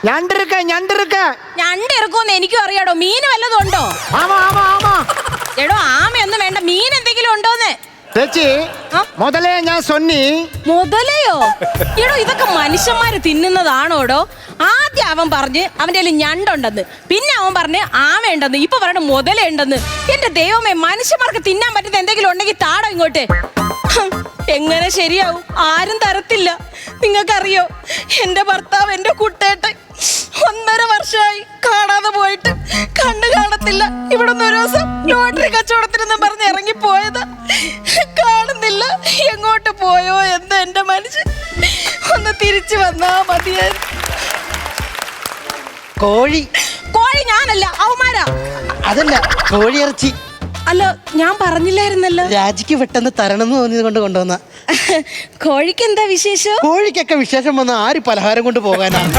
ഞണ്ടിറക്കുമെന്ന് എനിക്കും അറിയാടോ. മീൻ വല്ലതും ഉണ്ടോ? എടോ ആമയൊന്നും വേണ്ട, മീൻ എന്തെങ്കിലും ഉണ്ടോന്ന് മുതലേ ഞാൻ സൊന്നി. മുതലയോ? എടോ ഇതൊക്കെ മനുഷ്യന്മാര് തിന്നുന്നതാണോടോ? ആദ്യം അവൻ പറഞ്ഞ് അവന്റെ കയ്യിൽ ഞണ്ടുണ്ടെന്ന്, പിന്നെ അവൻ പറഞ്ഞ് ആമയുണ്ടെന്ന്, ഇപ്പൊ പറയണ മുതലുണ്ടെന്ന്. എന്റെ ദൈവമേ, മനുഷ്യന്മാർക്ക് തിന്നാൻ പറ്റുന്ന എന്തെങ്കിലും ഉണ്ടെങ്കിൽ താടോ ഇങ്ങോട്ട്. എങ്ങനെ ശരിയാവും? ആരും തരത്തില്ല. നിങ്ങൾക്കറിയോ, എന്റെ ഭർത്താവ് എന്റെ കുട്ടേട്ടൻ 1.5 വർഷമായി കാണാതെ പോയിട്ട്. കണ്ണു കാണത്തില്ല. ഇവിടെ ഒരു ദിവസം ലോട്ടറി കച്ചവടത്തിനെന്നും പറഞ്ഞ് ഇറങ്ങിപ്പോയത് കാണുന്നില്ല. എങ്ങോട്ട് പോയോ എന്ന് എന്റെ മനുഷ്യൻ ഒന്ന് തിരിച്ചു വന്നാ മതിയായിരുന്നു. കോഴി ഞാനല്ല, അവന്മാരാ. അതല്ല, കോഴിയിറച്ചി. അല്ല, ഞാൻ പറഞ്ഞില്ലായിരുന്നല്ലോ. രാജിക്ക് പെട്ടെന്ന് തരണമെന്ന് തോന്നിയത് കൊണ്ട് കൊണ്ടുവന്ന. കോഴിക്ക് എന്താ വിശേഷം? കോഴിക്കൊക്കെ വിശേഷം വന്ന ആര് പലഹാരം കൊണ്ട് പോകാനാണ്?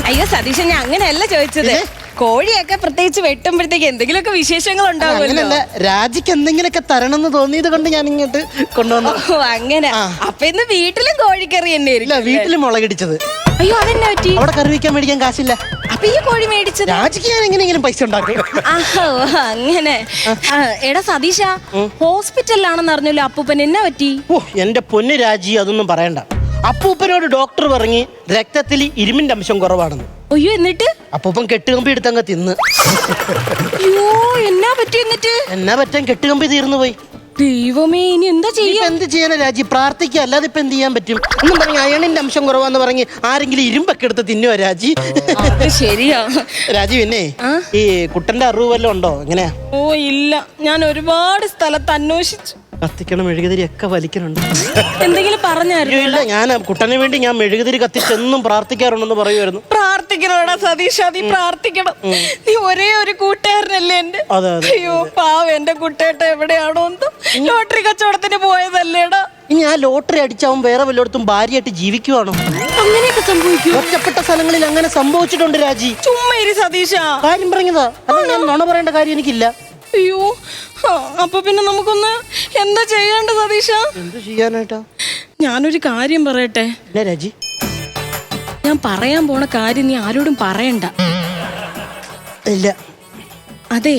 അയ്യോ സതീശൻ, ഞാൻ അങ്ങനെയല്ല ചോദിച്ചത്. കോഴിയൊക്കെ പ്രത്യേകിച്ച് വെട്ടുമ്പോഴത്തേക്ക് എന്തെങ്കിലുമൊക്കെ വിശേഷങ്ങൾ ഉണ്ടാവുമല്ലോ. രാജിക്ക് എന്തെങ്കിലുമൊക്കെ തരണമെന്ന് തോന്നിയത് കൊണ്ട് ഞാൻ ഇങ്ങോട്ട് കൊണ്ടുവന്നു. അങ്ങനെ. അപ്പൊ ഇന്ന് വീട്ടിലും കോഴിക്കറി തന്നെ ഇല്ല, വീട്ടിലും മുളകടിച്ചത്. അയ്യോ, അതെന്നാ പറ്റി? അവിടെ കറി വയ്ക്കാൻ മേടിക്കാൻ കാശില്ല. അപ്പൊ ഈ കോഴി മേടിച്ചത്? രാജിക്ക് ഞാൻ എങ്ങനെയെങ്കിലും പൈസ ഉണ്ടാക്കും. അങ്ങനെ. എടാ സതീശ, ഹോസ്പിറ്റലിലാണെന്ന് അറിഞ്ഞല്ലോ അപ്പൂപ്പൻ, എന്നാ പറ്റി? ഓ എന്റെ പൊന്ന് രാജി, അതൊന്നും പറയണ്ട. അപ്പൂപ്പനോട് ഡോക്ടർ പറഞ്ഞ് രക്തത്തിൽ ഇരുമ്പിന്റെ അംശം കുറവാണെന്ന്. അയ്യോ, എന്നിട്ട്? അപ്പൂപ്പൻ കെട്ടുകമ്പി എടുത്തങ്ങ് തിന്ന്. അയ്യോ, എന്നാ പറ്റി? എന്നിട്ട് എന്നാ പറ്റാൻ, കെട്ടുകമ്പി തീർന്നു പോയി. ദൈവമേ, ഇനി എന്താ ചെയ്യാ? എന്ത് ചെയ്യാനാ രാജി? പ്രാർത്ഥിക്കുക, അല്ലാതെ ഇപ്പൊ എന്ത് ചെയ്യാൻ പറ്റും? ഒന്നും പറഞ്ഞ അയണിന്റെ അംശം കുറവാന്ന് പറഞ്ഞ് ആരെങ്കിലും ഇരുമ്പൊക്കെ എടുത്ത് തിന്നുവോ രാജി? ശരിയാ രാജി. പിന്നെ ഈ കുട്ടന്റെ അറിവ് വല്ലതും ഉണ്ടോ? എങ്ങനെയാ? ഓ ഇല്ല, ഞാൻ ഒരുപാട് സ്ഥലത്ത് അന്വേഷിച്ചു. കത്തിക്കണം, മെഴുകുതിരി ഒക്കെ വലിക്കണുണ്ട്. എന്തെങ്കിലും പറഞ്ഞായിരുന്നു? ഇല്ല, ഞാൻ കുട്ടന് വേണ്ടി ഞാൻ മെഴുകുതിരി കത്തിച്ചെന്നും പ്രാർത്ഥിക്കാറുണ്ടെന്ന് പറയുമായിരുന്നു. പ്രാർത്ഥിക്കണോടാ സതീഷ, നീ പ്രാർത്ഥിക്കണം. നീ ഒരേ ഒരു കൂട്ടുകാരനല്ലേ എന്റെ. അയ്യോ പാവ, എന്റെ കുട്ടേട്ട എവിടെയാണോ എന്തോ. ലോട്ടറി കച്ചവടത്തിന് പോയതല്ലേടാ. ഇനി ആ ലോട്ടറി അടിച്ചാവും വേറെ വല്ലയിടത്തും ഭാര്യയായിട്ട് ജീവിക്കുവാണോ? അങ്ങനെയൊക്കെ സംഭവിക്കും. ഒറ്റപ്പെട്ട സ്ഥലങ്ങളിൽ അങ്ങനെ സംഭവിച്ചിട്ടുണ്ട് രാജി. ചുമ്മാ ഇരി സതീഷ, കാര്യം പറഞ്ഞതാ. അത് ഞാൻ നുണ പറയേണ്ട കാര്യം എനിക്കില്ല. അയ്യോ, അപ്പൊ പിന്നെ നമുക്കൊന്ന് എന്താ ചെയ്യേണ്ട സതീഷ? എന്ത് ചെയ്യാനായിട്ടാ? ഞാനൊരു കാര്യം പറയട്ടെ രാജി. ഞാൻ പറയാൻ പോണ കാര്യം നീ ആരോടും പറയണ്ട. ഇല്ല. അതെ,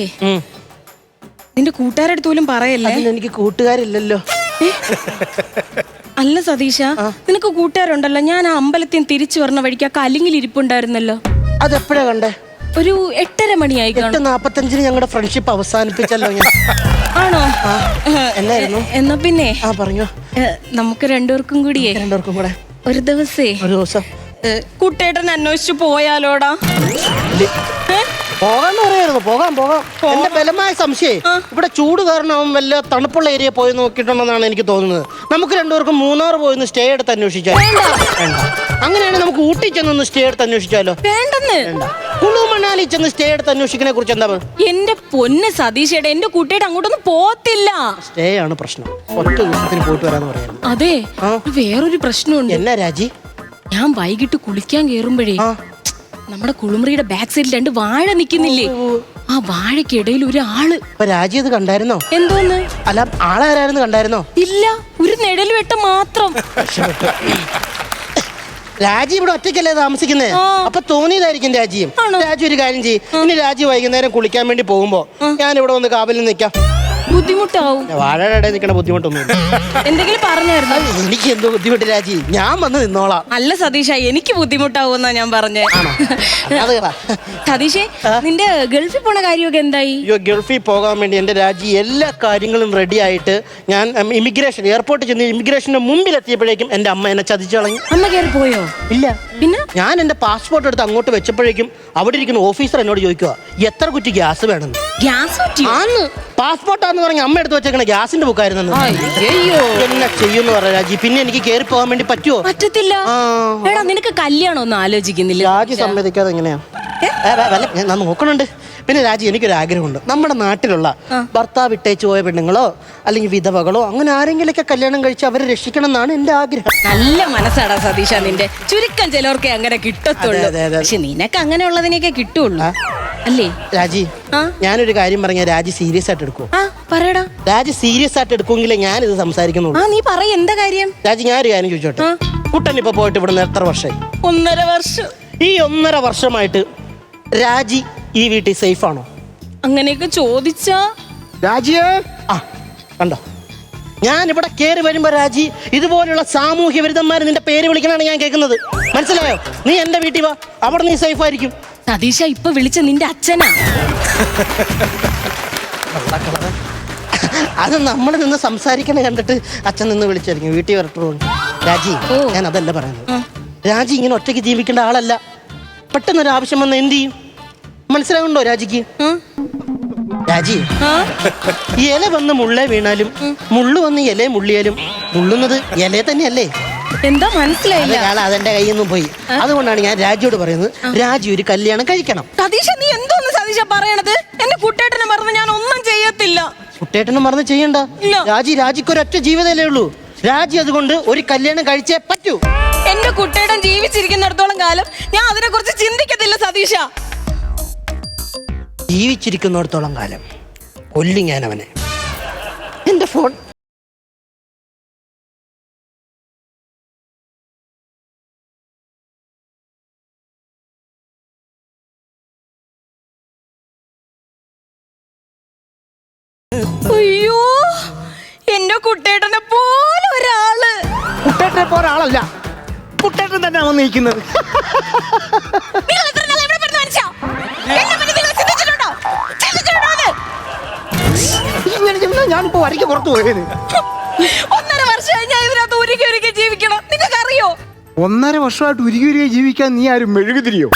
നിന്റെ കൂട്ടുകാരടുത്ത് പോലും പറയല്ലേ. എനിക്ക് കൂട്ടുകാരില്ലല്ലോ. അല്ല സതീശ, നിനക്ക് കൂട്ടുകാരുണ്ടല്ലോ. ഞാൻ ആ അമ്പലത്തിൽ തിരിച്ചു വരുന്ന വഴിക്ക് ആ കല്ലിങ്ങിൽ ഇരിപ്പുണ്ടായിരുന്നല്ലോ. അതെപ്പോഴാ കണ്ടേ? ഒരു 8:30 മണിയായി. 8:45 ഞങ്ങളുടെ ഫ്രണ്ട്ഷിപ്പ് അവസാനിപ്പിച്ചല്ലോ ഞാൻ. ആണോ? എന്നായിരുന്നു? എന്നാ പിന്നെ പറഞ്ഞോ, നമുക്ക് രണ്ടുപേർക്കും കൂടിയേ ഒരു ദിവസം കുട്ടേട്ടൻ അന്വേഷിച്ചു പോയാലോടാ. പോകാന്ന് പറയായിരുന്നു. പോകാം. എന്റെ ബലമായ സംശയം ഇവിടെ ചൂട് കാരണം വല്ല തണുപ്പുള്ള ഏരിയ പോയി നോക്കിയിട്ടുണ്ടെന്നാണ് എനിക്ക് തോന്നുന്നത്. നമുക്ക് രണ്ടുപേർക്കും മൂന്നാർ പോയി സ്റ്റേ എടുത്ത് അന്വേഷിച്ചാലോ? അങ്ങനെയാണെങ്കിൽ നമുക്ക് ഊട്ടി ചെന്നൊന്ന് സ്റ്റേ എടുത്ത് അന്വേഷിച്ചാലോ? വേണ്ടെന്ന്. കുളു മണാലി ചെന്ന് സ്റ്റേ എടുത്ത് അന്വേഷിക്കണെ കുറിച്ച് എന്താ? എന്റെ പൊന്ന് സതീഷേട്ടാ, എന്റെ കുട്ടിയുടെ അങ്ങോട്ടൊന്നും പോത്തില്ല. സ്റ്റേ ആണ് പ്രശ്നം. ഒറ്റ ദിവസത്തിന് പോയിട്ട് വരാന്ന് പറയാം. അതെ, വേറൊരു പ്രശ്നമുണ്ട്. എന്നാ രാജി? ഞാൻ വൈകിട്ട് കുളിക്കാൻ കേറുമ്പോഴേ നമ്മുടെ കുളിമുറിയുടെ ബാക്ക് സൈഡിൽ 2 വാഴ നിക്കുന്നില്ലേ? ആ വാഴക്കിടയിൽ ഒരാള്. രാജി അത് കണ്ടായിരുന്നോ? എന്തോന്ന്? അല്ല, ആളാരായിരുന്നു? കണ്ടായിരുന്നോ? ഇല്ല, ഒരു നിഴൽ വെട്ടം മാത്രം. രാജി ഇവിടെ ഒറ്റയ്ക്കല്ലേ താമസിക്കുന്നേ? അപ്പൊ തോന്നിയതായിരിക്കും രാജിയും. രാജി ഒരു കാര്യം ചെയ്യും, ഇനി രാജി വൈകുന്നേരം കുളിക്കാൻ വേണ്ടി പോകുമ്പോ ഞാൻ ഇവിടെ വന്ന് കാവലിൽ നിൽക്കാം. ബുദ്ധിമുട്ടാവും. വാഴയുടെ ഇടയിൽ നിൽക്കണ ബുദ്ധിമുട്ടൊന്നും. എന്തെങ്കിലും പറഞ്ഞായിരുന്നു? എനിക്ക് എന്തോ ബുദ്ധിമുട്ട് രാജി, ഞാൻ വന്ന് നിന്നോളാം. അല്ല സതീഷ, എനിക്ക് ബുദ്ധിമുട്ടാവുന്നാ ഞാൻ പറഞ്ഞേ. സതീഷേ, നിന്റെ ഗൾഫിൽ പോണ കാര്യമൊക്കെ എന്തായി? ഗൾഫിൽ പോകാൻ വേണ്ടി എന്റെ രാജി എല്ലാ കാര്യങ്ങളും റെഡി ആയിട്ട് ഞാൻ ഇമിഗ്രേഷൻ എയർപോർട്ടിൽ ചെന്ന് ഇമിഗ്രേഷന്റെ മുമ്പിൽ എത്തിയപ്പോഴേക്കും എന്റെ അമ്മ എന്നെ ചതിച്ചു കളഞ്ഞു. അമ്മ കയറി പോയോ? ഇല്ല. പിന്നെ ഞാൻ എന്റെ പാസ്പോർട്ട് എടുത്ത് അങ്ങോട്ട് വെച്ചപ്പോഴേക്കും അവിടെ ഇരിക്കുന്ന ഓഫീസർ എന്നോട് ചോദിക്കുക, എത്ര കുറ്റി ഗ്യാസ് വേണമെന്ന്. പാസ്പോർട്ടാന്ന് പറഞ്ഞ അമ്മ എടുത്ത് വെച്ചേക്കണ ഗ്യാസിന്റെ ബുക്കായിരുന്നു. എന്നെ ചെയ്യുന്ന പറയാ രാജി. പിന്നെ എനിക്ക് കയറി പോകാൻ വേണ്ടി പറ്റുമോ? പറ്റത്തില്ല. നിനക്ക് കല്യാണം ഒന്നും ആലോചിക്കുന്നില്ല? രാജി സമ്മതിക്കാതെ എങ്ങനെയാ? ഞാൻ നോക്കണുണ്ട്. പിന്നെ രാജി, എനിക്കൊരു ആഗ്രഹമുണ്ട്. നമ്മുടെ നാട്ടിലുള്ള ഭർത്താവ് ഇട്ടേച്ചു പോയ പെണ്ണുങ്ങളോ അല്ലെങ്കിൽ വിധവകളോ അങ്ങനെ ആരെങ്കിലൊക്കെ കല്യാണം കഴിച്ച് അവരെ രക്ഷിക്കണം എന്നാണ് എന്റെ ആഗ്രഹം. നല്ല മനസ്സാടാ സതീഷ നിന്റെ. ചുരുക്കം ചിലവർക്കെ അങ്ങനെ കിട്ടത്തുള്ളൂ. പക്ഷെ നിനക്ക് അങ്ങനെ ഉള്ളതിനൊക്കെ കിട്ടുള്ളൂ അല്ലേ രാജി? ഞാനൊരു കാര്യം പറഞ്ഞ രാജി സീരിയസ് ആയിട്ട് എടുക്കുമോ? പറയടാ. രാജി സീരിയസ് ആയിട്ട് എടുക്കുമെങ്കിലേ ഞാനിത് സംസാരിക്കുന്നുള്ളൂ. നീ പറ, എന്താ കാര്യം? രാജി, ഞാനൊരു കാര്യം ചോദിച്ചോട്ടെ. കുട്ടൻ ഇപ്പൊ പോയിട്ട് ഇവിടെ എത്ര വർഷമായി? 1.5 വർഷം. ഈ 1.5 വർഷമായിട്ട് രാജി ഈ വീട്ടിൽ സേഫ് ആണോ? അങ്ങനെയൊക്കെ ചോദിച്ചാ രാജിയേ, ആ കണ്ടോ, ഞാൻ ഇവിടെ കയറി വരുമ്പോ രാജി ഇതുപോലുള്ള സാമൂഹ്യ വിരുദ്ധന്മാർ നിന്റെ പേര് വിളിക്കണാണ് ഞാൻ കേൾക്കുന്നത്. മനസ്സിലായോ? നീ എന്റെ വീട്ടിൽ വാ, അവിടെ നീ സേഫ് ആയിരിക്കും. സതീശ ഇപ്പൊ വിളിച്ച നിന്റെ അച്ഛനാ. അത് നമ്മൾ നിന്ന് സംസാരിക്കണ കണ്ടിട്ട് അച്ഛൻ നിന്ന് വിളിച്ചായിരിക്കും വീട്ടിൽ വരട്ടു. രാജി, ഞാൻ അതല്ല പറയുന്നത്. രാജി ഇങ്ങനെ ഒറ്റയ്ക്ക് ജീവിക്കേണ്ട ആളല്ല. പെട്ടെന്നൊരു ആവശ്യം വന്ന് എന്ത് ചെയ്യും? മനസ്സിലാവുണ്ടോ രാജിക്ക്? രാജി, ഇല വന്ന് മുള്ളേ വീണാലും മുള്ളു വന്ന് ഇലയെ മുള്ളിയാലും മുള്ളുന്നത് ഇലയെ തന്നെയല്ലേ? എന്താ മനസ്സിലായില്ല? അതെന്റെ കയ്യിൽ നിന്നും പോയി. അതുകൊണ്ടാണ് ഞാൻ രാജിയോട് പറയുന്നത്, രാജി ഒരു കല്യാണം കഴിക്കണം. സതീശ, നീ എന്തോന്ന് സതീശ പറയണത്? എന്റെ കുട്ടേട്ടനെ മറന്ന് ഞാൻ ഒന്നും ചെയ്യത്തില്ല. കുട്ടേട്ടനെ മറന്ന് ചെയ്യണ്ട. രാജിക്ക് ഒരൊറ്റ ജീവിതമല്ലേ ഉള്ളൂ. രാജി അതുകൊണ്ട് ഒരു കല്യാണം കഴിച്ചേ പറ്റൂ. എന്റെ കുട്ടേട്ടൻ ജീവിച്ചിരിക്കുന്നിടത്തോളം കാലം ഞാൻ അതിനെ കുറിച്ച് ചിന്തിക്കത്തില്ല സതീശ. ജീവിച്ചിരിക്കുന്നിടത്തോളം കാലം കൊല്ലും ഞാൻ അവനെ. എന്റെ ഫോൺ. അയ്യോ, എന്റെ കുട്ടേട്ടനെ പോലെ ഒരാള്. കുട്ടേട്ടനെ പോലെ ആളല്ല, കുട്ടേട്ടൻ തന്നെ അവൻ നീക്കുന്നത്. നിങ്ങൾ എത്ര നാൾ എവിടെ പോയിരുന്നു മനുഷ്യ? എന്നെ പറ്റി നിങ്ങൾ ചിന്തിച്ചിട്ടുണ്ടോ? ചിന്തിച്ചിട്ടുണ്ടോ അത്? ഇങ്ങനെ ചെന്നാ ഞാനിപ്പോ വരയ്ക്ക് പുറത്തു പോയത്. 1.5 വർഷമായി ഞാൻ ഇതിനകത്ത് ഉരുക്കി ജീവിക്കണം. നിങ്ങൾക്ക് അറിയോ? 1.5 വർഷമായിട്ട് ഉരുകി ജീവിക്കാൻ നീ ആരും മെഴുകുതിരിയോ?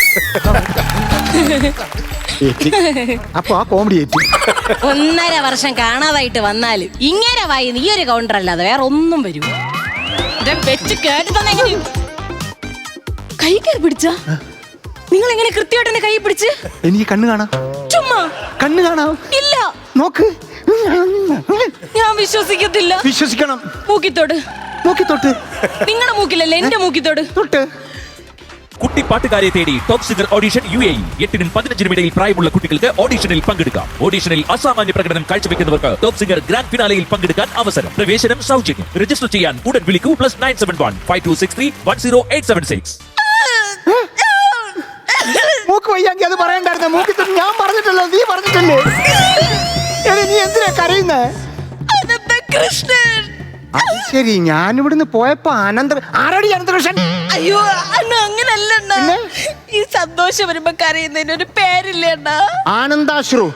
അപ്പൊ ആ കോമഡി ഏറ്റി. 1.5 വർഷം കാണാതായിട്ട് വന്നാല് ഇങ്ങനെ വായി നീ ഒരു കൗണ്ടർ അല്ലാതെ വേറെ ഒന്നും വരും. കൈ കയറി പിടിച്ച നിങ്ങൾ എങ്ങനെ കൃത്യമായിട്ട് എന്നെ കൈ പിടിച്ച്? എനിക്ക് കണ്ണ് കാണാം. ചുമ്മാ കണ്ണ് കാണാം. ഇല്ല, നോക്ക്. ഞാൻ വിശ്വസിക്കത്തില്ല. വിശ്വസിക്കണം. മൂക്കിത്തോട്. നോക്കിത്തൊട്ട്. നിങ്ങളുടെ മൂക്കിലല്ലേ, എന്റെ മൂക്കിത്തോട്. തൊട്ട്. കുട്ടിപ്പാട്ടുകാരെ തേടി ടോപ്പ് സിംഗർ ഓഡിഷൻ UAE. 8-നും 15-നും ഇടയിൽ പ്രായമുള്ള കുട്ടികൾക്ക് ഓഡിഷനിൽ പങ്കെടുക്കാം. ഓഡിഷനിൽ അസാമാന്യ പ്രകടനം കാഴ്ചവെക്കുന്നവർക്ക് ടോപ്പ് സിംഗർ ഗ്രാൻഡ് ഫിനാലയിൽ പങ്കെടുക്കാൻ അവസരം. പ്രവേശനം സൗജന്യം. രജിസ്റ്റർ ചെയ്യാൻ ഉടൻ വിളിക്കൂ. +971 5263 10876. മൂക്ക് വയ്യാങ്കി അത് പറയണ്ടായിരുന്നു. മൂക്കിത്തൊട്ട് ഞാൻ പറഞ്ഞിട്ടല്ലോ, നീ പറഞ്ഞിട്ടല്ലേ? നീ എന്തിനാ കരയുന്നേ? കൃഷ്ണൻ. അത് ശരി, ഞാനിവിടുന്ന് പോയപ്പോ ആരടി അനന്തകൃഷ്ണൻ? അയ്യോ അണ്ണ, അങ്ങനല്ല അണ്ണാ. ഈ സന്തോഷം വരുമ്പോ കരയുന്നതിന് ഒരു പേരില്ലേ അണ്ണാ? ആനന്ദാശ്രു.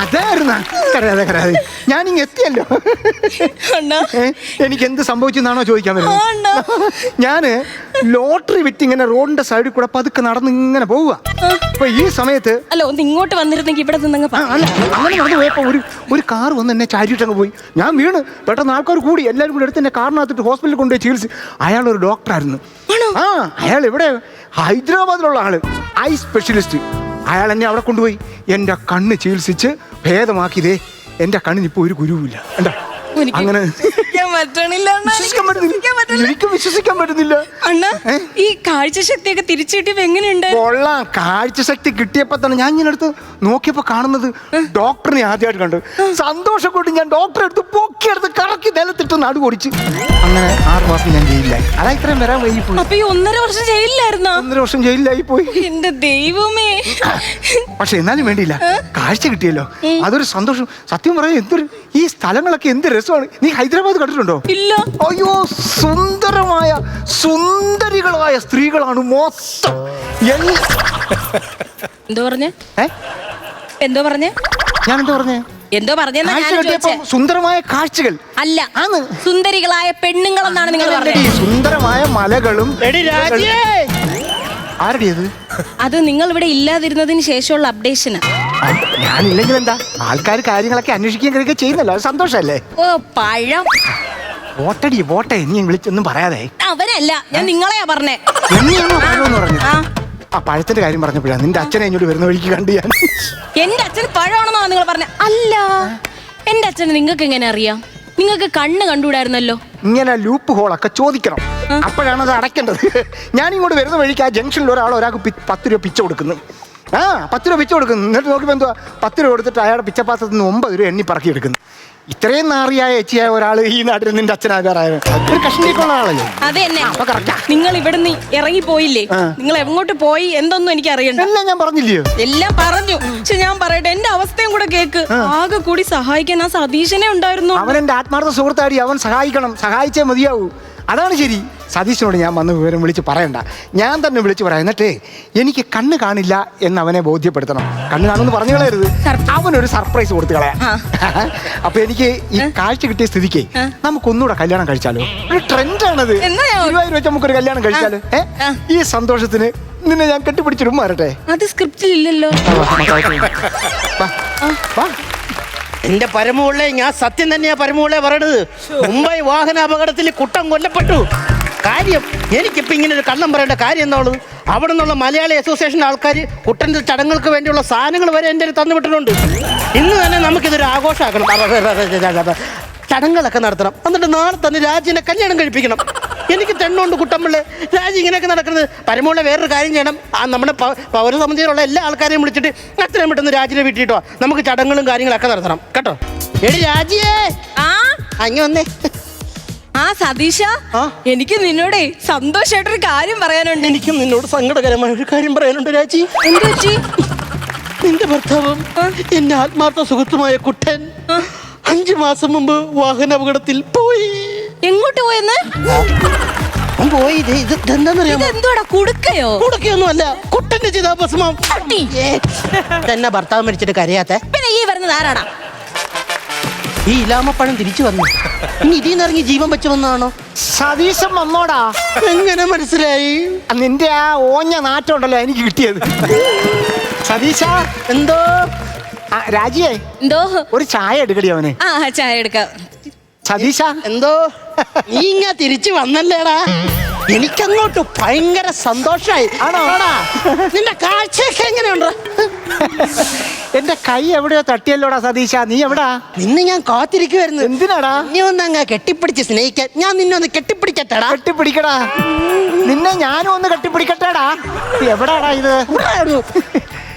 അതായിരുന്നു. കരയാതെ ഞാനിങ്ങ എത്തിയല്ലോ. എനിക്ക് എന്ത് സംഭവിച്ചെന്നാണോ ചോദിക്കാൻ വരുന്നത്? ഞാന് ലോട്ടറി വിറ്റ് ഇങ്ങനെ റോഡിന്റെ സൈഡിൽ കൂടെ പതുക്കെ നടന്ന് ഇങ്ങനെ പോവുക. അപ്പൊ ഈ സമയത്ത് അല്ല, ഒന്ന് ഇങ്ങോട്ട് വന്നിരുന്നെങ്കിൽ ഇവിടെ നിന്ന് അല്ല, അങ്ങനെ നടന്നു പോയപ്പോ ഒരു കാർ വന്ന് എന്നെ ചാരിയിട്ടങ്ങ് പോയി. ഞാൻ വീണ്. പെട്ടെന്ന് ആൾക്കാർ കൂടി എല്ലാവരും കൂടി എടുത്ത് എന്നെ കാറിനകത്തിട്ട് ഹോസ്പിറ്റലിൽ കൊണ്ടുപോയി ചികിത്സ. അയാളൊരു ഡോക്ടറായിരുന്നു. അയാൾ ഇവിടെ ഹൈദരാബാദിലുള്ള ആള്, ഐ സ്പെഷ്യലിസ്റ്റ്. അയാൾ എന്നെ അവിടെ കൊണ്ടുപോയി എൻ്റെ കണ്ണ് ചികിത്സിച്ച് ഭേദമാക്കിയതേ. എൻ്റെ കണ്ണിന് ഇപ്പോൾ ഒരു കുരുവില്ല. എന്താ അങ്ങനെ എനിക്ക് വിശ്വസിക്കാൻ പറ്റുന്നില്ല. അണ്ണാ, ഈ കാഴ്ചശക്തിയൊക്കെ തിരിച്ചു കിട്ടിയപ്പോ എങ്ങനെയുണ്ട്? കൊള്ളാം. കാഴ്ചശക്തി കിട്ടിയപ്പോ തന്നെ ഞാൻ ഇങ്ങനെ എടുത്ത് നോക്കിയപ്പോ കാണുന്നത് ഡോക്ടറിനെ ആദ്യമായിട്ട് കണ്ടു. സന്തോഷം കൊണ്ട് ഞാൻ ഡോക്ടറെ എടുത്ത് പൊക്കിയെടുത്ത് കറക്കി നിലത്തിട്ട് നടുപൊടിച്ച്. അങ്ങനെ 6 മാസം ഞാൻ ജയിലിലായി. അതാ ഇത്രയും വരാൻ വൈകിപ്പോയി. അപ്പൊ ഈ 1.5 വർഷം ജയിലിലായിരുന്നോ? 1.5 വർഷം ജയിലിലായി പോയി. എന്റെ ദൈവമേ. പക്ഷെ എന്നാലും വേണ്ടിയില്ല, കാഴ്ച കിട്ടിയല്ലോ, അതൊരു സന്തോഷം. സത്യം പറയാം, എന്തൊരു ഈ സ്ഥലങ്ങളൊക്കെ എന്ത് രസമാണ്. നീ ഹൈദരാബാദ് കണ്ടിട്ടുണ്ടോ? ഇല്ല. അയ്യോ, സുന്ദരമായ സുന്ദരികളായ സ്ത്രീകളാണ് മൊത്തം. എന്തോ പറഞ്ഞേ? ഞാൻ എന്തോ പറഞ്ഞേ? എന്തോ പറഞ്ഞെന്നാ ഞാൻ ചോദിച്ചേ. സുന്ദരമായ കാഴ്ചകൾ അല്ല, സുന്ദരികളായ പെണ്ണുങ്ങളെന്നാണ് നിങ്ങൾ പറഞ്ഞത്. സുന്ദരമായ മലകളും. ആരുടെ അത് നിങ്ങൾ ഇവിടെ ഇല്ലാതിരുന്നതിന് ശേഷമുള്ള അപ്ഡേഷനാ. ഞാനില്ലെങ്കിൽ എന്താ, ആൾക്കാർ കാര്യങ്ങളൊക്കെ അന്വേഷിക്കുകയും കഴിയുക ചെയ്യുന്നല്ലോ, അത് സന്തോഷല്ലേ? ഓ പഴം. വോട്ടെ, നീ വിളിച്ചൊന്നും പറയാതെ. അവനല്ല, ഞാൻ നിങ്ങളെയാ പറഞ്ഞേ. ആ പഴത്തിന്റെ കാര്യം പറഞ്ഞപ്പോഴാണ് നിന്റെ അച്ഛനെ ഇങ്ങോട്ട് വരുന്ന വഴിക്ക് കണ്ടു ഞാൻ. എന്റെ അച്ഛൻ പഴമാണെന്നാ നിങ്ങൾ പറഞ്ഞ? അല്ല, എന്റെ അച്ഛന് നിങ്ങൾക്ക് എങ്ങനെ അറിയാം? നിങ്ങൾക്ക് കണ്ണ് കണ്ടുകൂടായിരുന്നല്ലോ. ഇങ്ങനെ ലൂപ്പ് ഹോളൊക്കെ ചോദിക്കണം, അപ്പോഴാണ് അത് അടയ്ക്കേണ്ടത്. ഞാനിങ്ങോട്ട് വരുന്ന വഴിക്ക് ആ ജംഗ്ഷനിൽ ഒരാൾക്ക് 10 രൂപ പിച്ച കൊടുക്കുന്നു. 10 രൂപ പിച്ച കൊടുക്കുന്നു. എന്നിട്ട് നോക്കിയപ്പോൾ എന്തുവാ, 10 രൂപ കൊടുത്തിട്ട് അയാളുടെ പിച്ചപ്പാത്രത്തിൽ നിന്ന് 9 രൂപ എണ്ണി പറക്കി എടുക്കുന്നു. ഇത്രയും നാറിയായ എച്ചിയായ ഒരാള് ഈ നാട്ടിൽ നിന്റെ അച്ഛനാകാറായ ഒരു കഷ്ണിക്കുള്ള ആളല്ലേ? അത് തന്നെ അപ്പൊ correct ആ. നിങ്ങൾ ഇവിടുന്ന് ഇറങ്ങി പോയില്ലേ? നിങ്ങൾ എങ്ങോട്ട് പോയി എന്തൊന്നും എനിക്ക് അറിയണ്ട. എല്ലാം ഞാൻ പറഞ്ഞില്ലയോ? എല്ലാം പറഞ്ഞു. പക്ഷെ ഞാൻ പറയട്ടെ, എന്റെ അവസ്ഥയും കൂടെ കേക്ക്. ആകെ കൂടി സഹായിക്കാൻ ആ സതീശനെ ഉണ്ടായിരുന്നു. അവൻ എന്റെ ആത്മാർത്ഥ സുഹൃത്താടി, അവൻ സഹായിക്കണം, സഹായിച്ചേ മതിയാവൂ. അതാണ് ശരി. സതീശനോട് ഞാൻ വന്ന് വിവരം വിളിച്ച് പറയണ്ട, ഞാൻ തന്നെ വിളിച്ച് പറയാം. എന്നിട്ട് എനിക്ക് കണ്ണ് കാണില്ല എന്ന് അവനെ ബോധ്യപ്പെടുത്തണം. കണ്ണ് കാണുമെന്ന് പറഞ്ഞു കളയരുത്. അവനൊരു സർപ്രൈസ് കൊടുത്തു കളയാം. അപ്പൊ എനിക്ക് ഈ കാഴ്ച കിട്ടിയ സ്ഥിതിക്ക് നമുക്കൊന്നുകൂടെ കല്യാണം കഴിച്ചാലോ? ഒരു ട്രെൻഡാണത്. 20,000 വെച്ച് നമുക്കൊരു കല്യാണം കഴിച്ചാലോ? ഈ സന്തോഷത്തിന് നിന്നെ ഞാൻ കെട്ടിപ്പിടിച്ചിടും മാറട്ടെ. അത് സ്ക്രിപ്റ്റിൽ ഇല്ലല്ലോ. എന്റെ പരമുള്ളേ, ഞാൻ സത്യം തന്നെയാ പരമുള്ളേ പറയണത്. മുംബൈ വാഹന അപകടത്തിൽ കുട്ടൻ കൊല്ലപ്പെട്ടു. കാര്യം എനിക്കിപ്പോ ഇങ്ങനെ ഒരു കള്ളം പറയേണ്ട കാര്യം എന്താണുള്ളത്? അവിടെ നിന്നുള്ള മലയാളി അസോസിയേഷൻ ആൾക്കാർ കുട്ടൻ്റെ ചടങ്ങുകൾക്ക് വേണ്ടിയുള്ള സാധനങ്ങൾ വരെ എൻ്റെ തന്നു വിട്ടിട്ടുണ്ട്. ഇന്ന് തന്നെ നമുക്കിതൊരു ആഘോഷമാക്കണം, ചടങ്ങുകളൊക്കെ നടത്തണം. എന്നിട്ട് നാളെ തന്നെ രാജിനെ കല്യാണം കഴിപ്പിക്കണം. എനിക്ക് തെണ്ണുണ്ട് കുട്ടമ്പിള്ളേ, രാജി ഇങ്ങനെയൊക്കെ നടക്കുന്നത്. പരമുള്ള വേറൊരു കാര്യം ചെയ്യണം. നമ്മുടെ പൗരസമിതിയിലുള്ള എല്ലാ ആൾക്കാരെയും വിളിച്ചിട്ട് എത്രയും പെട്ടെന്ന് രാജിനെ വിട്ടിട്ടോ നമുക്ക് ചടങ്ങുകളും കാര്യങ്ങളൊക്കെ നടത്തണം കേട്ടോ. എടി രാജിയേ, അങ്ങ് വന്നേ. ആ സതീശ, എനിക്ക് നിന്നോടേ സന്തോഷമായിട്ടൊരു കാര്യം പറയാനുണ്ട്. എനിക്കും നിന്നോട് സങ്കടകരമായ ഒരു കാര്യം പറയാനുണ്ട് രാജി. എന്ത് പറ്റി? നിന്റെ ഭർത്താവും എന്റെ ആത്മാർത്ഥ സുഹൃത്തുമായ കുട്ടൻ 5 മാസം മുമ്പ് വാഹന അപകടത്തിൽ പോയി. എങ്ങോട്ട് പോയെന്ന്? പോയി. ഇതെന്താന്നറിയാമോ? എന്തോടാ, കുടുക്കയോ? കുടുക്കയൊന്നും അല്ല, കുട്ടന്റെ ചിതാഭസ്മം. എന്നെ ഭർത്താവ് മരിച്ചിട്ട് കരയാത്തെ? പിന്നെ ഈ വരുന്നത് ആരാടാ? ഈ ഇലാമപ്പഴം തിരിച്ചു വന്നു. ഇനി ഇതിന്ന് ഇറങ്ങി ജീവൻ വെച്ച് വന്നാണോ? സതീശൻ വന്നോടാ. എങ്ങനെ മനസ്സിലായി? നിന്റെ ആ ഓഞ്ഞ നാറ്റം ഉണ്ടല്ലോ എനിക്ക് കിട്ടിയത്. സതീശ, എന്തോ? രാജിയെ, എന്തോ? ഒരു ചായ എടുക്കടി അവന്. ആ, ചായ എടുക്കാം. സതീശ, എന്തോ? നീ ഇങ്ങനെ തിരിച്ചു വന്നല്ലേടാ, എനിക്കങ്ങോട്ട് ഭയങ്കര സന്തോഷായി. ആണോ? നിന്റെ കാഴ്ചയൊക്കെ എങ്ങനെയുണ്ടോ? എന്റെ കൈ എവിടെയോ തട്ടിയല്ലോടാ സതീശ. നീ എവിടാ? നിന്നെ ഞാൻ കാത്തിരിക്കുവായിരുന്നു. എന്തിനാടാ? നീ ഒന്ന് അങ്ങ് കെട്ടിപ്പിടിച്ച് സ്നേഹിക്കാൻ. ഞാൻ നിന്നെ ഒന്ന് കെട്ടിപ്പിടിക്കട്ടെടാ. കെട്ടിപ്പിടിക്കടാ. നിന്നെ ഞാനും ഒന്ന് കെട്ടിപ്പിടിക്കട്ടെടാ. എവിടാടാ ഇത്?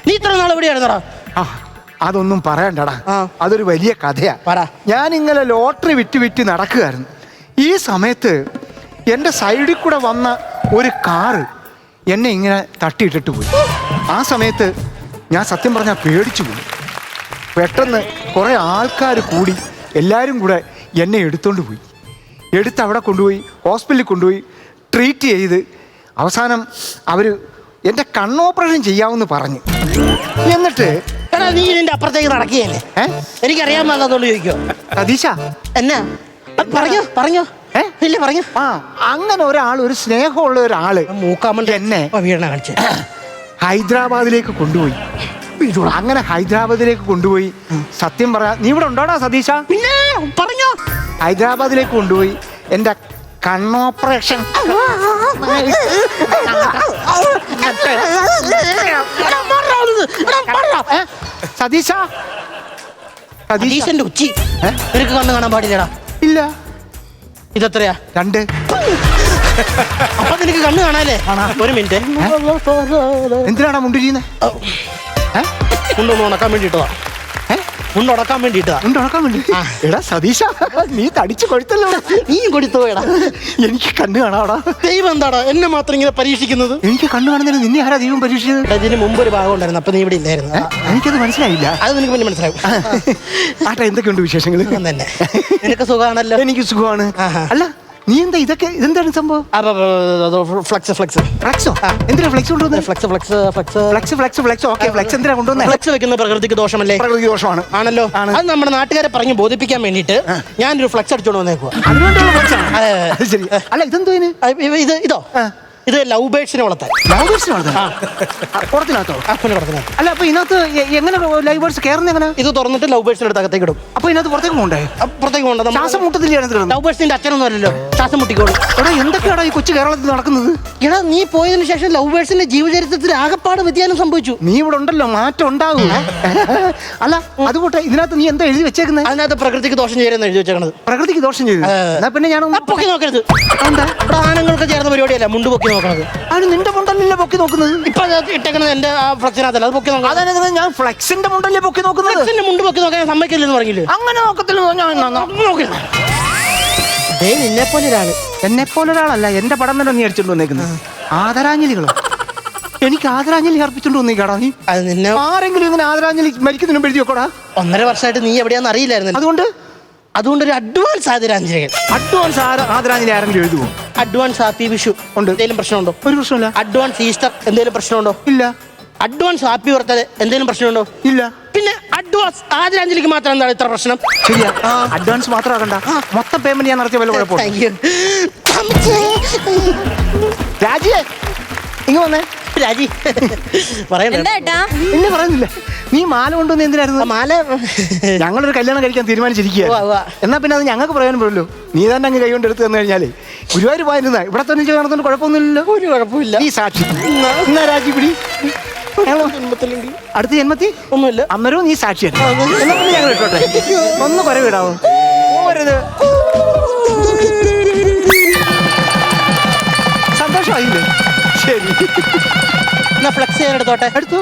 നീ ഇത്ര നാൾ എവിടെയായിരുന്നടാ? അതൊന്നും പറയണ്ടടാ, അതൊരു വലിയ കഥയാ. ഞാൻ ഇങ്ങനെ ലോട്ടറി വിറ്റ് നടക്കുകയായിരുന്നു. ഈ സമയത്ത് എൻ്റെ സൈഡിൽ കൂടെ വന്ന ഒരു കാറ് എന്നെ ഇങ്ങനെ തട്ടിയിട്ടിട്ട് പോയി. ആ സമയത്ത് ഞാൻ സത്യം പറഞ്ഞാൽ പേടിച്ചു പോയി. പെട്ടെന്ന് കുറേ ആൾക്കാർ കൂടി എല്ലാവരും കൂടെ എന്നെ എടുത്തോണ്ട് പോയി. എടുത്ത് അവിടെ കൊണ്ടുപോയി ഹോസ്പിറ്റലിൽ കൊണ്ടുപോയി ട്രീറ്റ് ചെയ്ത് അവസാനം അവർ എൻ്റെ കണ്ണോപ്പറേഷൻ ചെയ്യാമെന്ന് പറഞ്ഞു. എന്നിട്ട് നീ ഇതിന്റെ അപ്പുറത്തേക്ക് നടക്കുകയല്ലേ? എനിക്കറിയാൻ പാടില്ലാത്തോണ്ട് ചോദിക്കോ? സതീശ, എന്നാ പറഞ്ഞോ. ഇല്ല പറഞ്ഞു. അങ്ങനെ ഒരാൾ, ഒരു സ്നേഹമുള്ള ഒരാള് എന്നെ ഹൈദരാബാദിലേക്ക് കൊണ്ടുപോയി. അങ്ങനെ ഹൈദരാബാദിലേക്ക് കൊണ്ടുപോയി. സത്യം പറയാ, നീ ഇവിടെ ഉണ്ടോടാ സതീശ? പിന്നെ പറഞ്ഞോ. ഹൈദരാബാദിലേക്ക് കൊണ്ടുപോയി എൻ്റെ കണ്ണോപ്പറേഷൻ. സതീശ, സതീശന്റെ ഉച്ചി നിനക്ക് കണ്ണ് കാണാൻ പാടില്ലടാ. ഇല്ല. ഇതെത്രയാ? 2. അപ്പൊ നിനക്ക് കണ്ണ് കാണാല്ലേ? ഒരു മിനിറ്റ്. എന്തിനാടാ മുണ്ട് ചെയ്യുന്നത്? മുണ്ടൊന്ന് ഉണക്കാൻ വേണ്ടിട്ടതാ. മുണ്ടൊടക്കാൻ വേണ്ടിട്ടാ. മുണ്ടൊടക്കാൻ വേണ്ടി? എടാ സതീശ, നീ തടിച്ചു കൊഴുത്തല്ലോ. നീയും കൊടുത്തോടാ. എനിക്ക് കണ്ണ് കാണാടാ. ദൈവം എന്താടാ എന്നെ മാത്രം ഇങ്ങനെ പരീക്ഷിക്കുന്നത്? എനിക്ക് കണ്ണ് കാണുന്നതിന് നിന്നെ ആരാ ദൈവം പരീക്ഷിച്ചത്? ഇതിന് മുമ്പ് ഒരു ഭാഗം ഉണ്ടായിരുന്നു, അപ്പൊ നീ ഇവിടെ ഇല്ലായിരുന്നു. എനിക്കത് മനസ്സിലായില്ല. അത് നിനക്ക് പിന്നെ മനസ്സിലാവും. ആട്ടെ, എന്തൊക്കെയുണ്ട് വിശേഷങ്ങൾ? തന്നെ നിനക്ക് സുഖമാണല്ലോ? എനിക്ക് സുഖമാണ്. അല്ല, നീ എന്താ ഇതൊക്കെ? ഇതെന്താണ് സംഭവം? ഫ്ലെക്സോ? എന്തിനാ ഫ്ലെക്സ് കൊണ്ടുവന്നത്? ഫ്ലെക്സ്. ഓക്കെ, ഫ്ലെക്സ് എന്തിനാ കൊണ്ടുവന്നത്? ഫ്ലെക്സ് വെക്കുന്ന പ്രകൃതിക്ക് ദോഷമല്ലേ? പ്രകൃതി ദോഷമാണ്. ആണല്ലോ. അത് നമ്മുടെ നാട്ടുകാരെ പറഞ്ഞ് ബോധിപ്പിക്കാൻ വേണ്ടിട്ട് ഞാനൊരു ഫ്ലെക്സ് അടിച്ചോണ്ട് വന്നേക്കുവാ. അതിനുവേണ്ടിയുള്ള ഫ്ലെക്സ് ആണ്. ശരി. അല്ല, ഇതെന്തോ ഇതോ? ഇത് ലവ് ബേർഡ്സിനെ വളർത്താൻ. ലവ് ബേർഡ്സിനെ വളർത്താൻ? കുളത്തിനകത്തോ? അല്ല, അപ്പൊ ഇതിനകത്ത് എങ്ങനെ ലവ് ബേർഡ്സ് കയറുന്ന എങ്ങനെ? ഇത് തുറന്നിട്ട് ലവ് ബേർഡ്സിന്റെ അടുത്ത് അകത്തേക്ക് ഇടും. അപ്പൊ ഇതിനകത്ത് പുറത്തേക്ക് പോകണ്ടേ? പുറത്തേക്ക് പോകണ്ട. ശ്വാസം മുട്ടത്തില്ല. ലവ് ബേർഡ്സിന്റെ അച്ഛനൊന്നും അല്ലല്ലോ. ശ്വാസം മുട്ടിക്കോളും. എടാ എന്തൊക്കെയാടാ ഈ കൊച്ചു കേരളത്തിൽ നടക്കുന്നത്? എടാ നീ പോയതിനു ശേഷം ലവേഴ്സിന്റെ ജീവചരിത്രത്തിൽ ആകപ്പാട് വ്യതിയാനം സംഭവിച്ചു. നീ ഇവിടെ ഉണ്ടല്ലോ, മാറ്റം ഉണ്ടാവും. അല്ല അതുകൂട്ടെ, ഇതിനകത്ത് നീ എന്താ എഴുതി വെച്ചേക്കുന്നത്? അതിനകത്ത് പ്രകൃതിക്ക് ദോഷം ചേരുന്ന എഴുതി വെച്ചേക്കണത്. പ്രകൃതിക്ക് ദോഷം ചെയ്തു. എന്നാ പിന്നെ ഞാൻ പൊക്കി നോക്കരുത്. എന്താ ഇവിടെ ആണുങ്ങൾക്ക് ചേർന്ന പരിപാടിയല്ല മുണ്ട് പൊക്കി നോക്കണത്. അത് നിന്റെ മുണ്ടല്ലേ പൊക്കി നോക്കുന്നത്? ഇപ്പൊ അത് ഇട്ടേക്കണത് എന്റെ ആ ഫ്ലക്സിനകത്തല്ല, അത് പൊക്കി നോക്കണം. അതായത് ഞാൻ ഫ്ലെക്സിന്റെ മുണ്ടല്ലേ പൊക്കി നോക്കുന്നത്? ഫ്ലക്സിന്റെ മുണ്ട് പൊക്കി നോക്കാൻ സമ്മതിക്കില്ലെന്ന് പറഞ്ഞില്ലേ? അങ്ങനെ നോക്കത്തില്ല. നിന്നെ പോലെ ഒരാള്, എന്നെ പോലെ ഒരാളല്ല, എന്റെ പടം തന്നെ നീ അടിച്ചോണ്ട് വന്നേക്കുന്നത്. ആദരാഞ്ജലികളോ? എനിക്ക് ആദരാഞ്ജലി അർപ്പിച്ചോണ്ട് വന്നേക്കാടാ നീ. അത് നിന്നെ ആരെങ്കിലും ഇങ്ങനെ ആദരാഞ്ജലി മരിക്കുന്നതിനും എഴുതി വെക്കോടാ. 1.5 വർഷമായിട്ട് നീ എവിടെയാന്ന് അറിയില്ലായിരുന്നു. അതുകൊണ്ട് ഒരു അഡ്വാൻസ് ആദരാഞ്ജലികൾ. അഡ്വാൻസ് ആദരാഞ്ജലി ആരെങ്കിലും എഴുതുമോ? അഡ്വാൻസ് ഹാപ്പി വിഷു ഉണ്ട്. എന്തെങ്കിലും പ്രശ്നമുണ്ടോ? ഒരു പ്രശ്നമില്ല. അഡ്വാൻസ് ഈസ്റ്റർ എന്തെങ്കിലും പ്രശ്നമുണ്ടോ? ഇല്ല. അഡ്വാൻസ് ഹാപ്പി ബർത്ത്ഡേ എന്തെങ്കിലും പ്രശ്നമുണ്ടോ? ഇല്ല. പിന്നെ അഡ്വാൻസ് ആദരാഞ്ജലിക്ക് മാത്രം എന്താണ് ഇത്ര പ്രശ്നം? ശരിയാ, അഡ്വാൻസ് മാത്രം ആകണ്ട, മൊത്തം പേയ്മെന്റ് ഞാൻ നടത്തിയ വല്ല കുഴപ്പമില്ല. രാജിയെ ഇങ്ങ് വന്നേ. രാജി പറയണ്ട. എന്താ ഇല്ല പറയുന്നില്ല. നീ മാല കൊണ്ടുവന്ന് എന്തിനായിരുന്നു? മാല ഞങ്ങളൊരു കല്യാണം കഴിക്കാൻ തീരുമാനിച്ചിരിക്കുക. എന്നാ പിന്നെ അത് ഞങ്ങൾക്ക് പ്രയോജനപ്പെടുമല്ലോ. നീ തന്നെ അങ്ങ് കൈകൊണ്ട് എടുത്ത് തന്നു കഴിഞ്ഞാലേ ഗുരുവായൂർ പോയിരുന്ന ഇവിടെ തന്നെ നടത്തുകൊണ്ട് കുഴപ്പമൊന്നുമില്ലല്ലോ. ഒരു കുഴപ്പമില്ല. നീ സാക്ഷി. എന്നാ രാജി പിടി. അടുത്ത ജന്മത്തിൽ ഒന്നുമില്ല. അന്നേരവും നീ സാക്ഷിയാണ്. എന്നാ പിന്നെ ഞങ്ങൾ ഇട്ടോട്ടെ. ഒന്ന് കുറവിടാവോ? പോരുത്. സന്തോഷമായില്ലേ? ശരി, ഫ്ലെക്സ് ചെയ്യാൻ എടുത്തോട്ടെ. എടുത്തു.